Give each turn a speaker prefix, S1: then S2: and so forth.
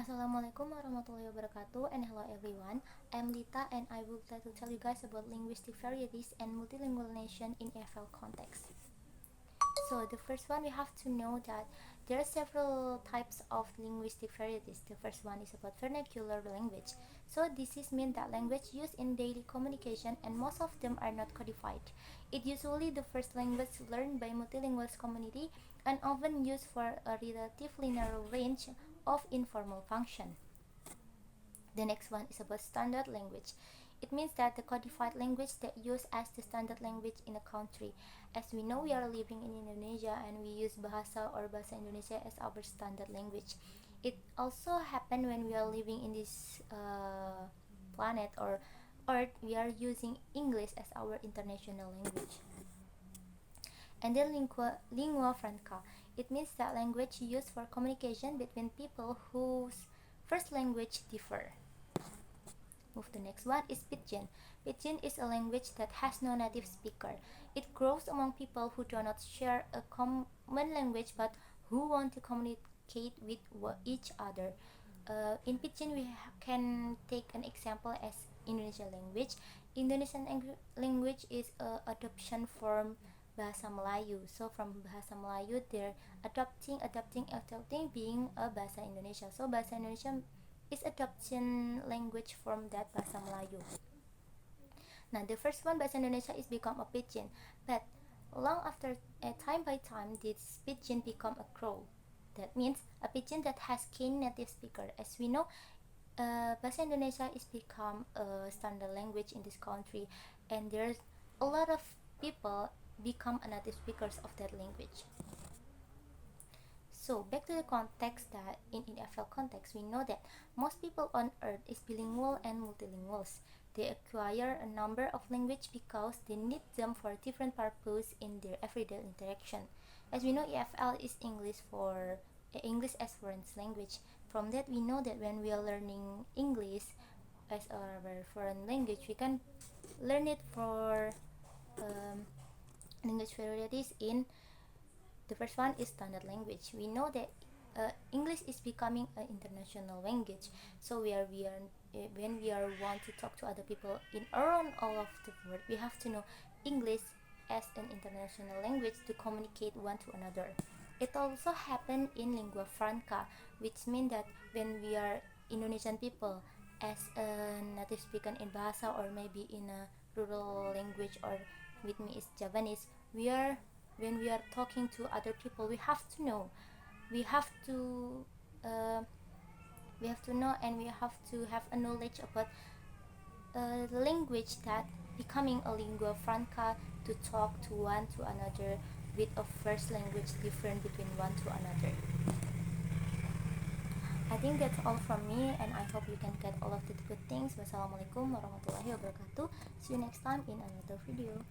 S1: Assalamualaikum warahmatullahi wabarakatuh, and hello everyone. I'm Lita and I would like to tell you guys about linguistic varieties and multilingual nation in EFL context. So the first one, we have to know that there are several types of linguistic varieties. The first one is about vernacular language. So this is mean that language used in daily communication, and most of them are not codified. It usually the first language learned by multilingual community and often used for a relatively narrow range of informal function. The next one is about standard language. It means that the codified language that used as the standard language in a country. As we know, we are living in Indonesia and we use Bahasa or Bahasa Indonesia as our standard language. It also happen when we are living in this planet or Earth, we are using English as our international language. And then lingua franca. It means that language used for communication between people whose first language differ. Move to the next one is Pidgin. Pidgin is a language that has no native speaker. It grows among people who do not share a common language but who want to communicate with each other. In Pidgin, we can take an example as Indonesian language. Indonesian language is a adoption from Bahasa Melayu. So from Bahasa Melayu, they're adopting being a Bahasa Indonesia. So Bahasa Indonesia is adoption language from that Bahasa Melayu. Now the first one, Bahasa Indonesia, is become a pidgin, but long after time by time this pidgin become a crow. That means a pidgin that has keen native speaker. As we know, Bahasa Indonesia is become a standard language in this country, and there's a lot of people become a native speakers of that language. So back to the context, that in EFL context, we know that most people on earth is bilingual and multilinguals. They acquire a number of language because they need them for different purposes in their everyday interaction. As we know, EFL is English as foreign language. From that, we know that when we are learning English as our foreign language, we can learn it for language varieties in. The first one is standard language. We know that English is becoming an international language. So when we want to talk to other people in around all of the world, we have to know English as an international language to communicate one to another. It also happened in lingua franca, which means that when we are Indonesian people as a native speaker in Bahasa or maybe in a rural language, or with me is Javanese, when we are talking to other people, we have to know and we have to have a knowledge about language that becoming a lingua franca to talk to one to another with a first language different between one to another. I think that's all from me, and I hope you can get all of the good things. Wassalamualaikum warahmatullahi wabarakatuh. See you next time in another video.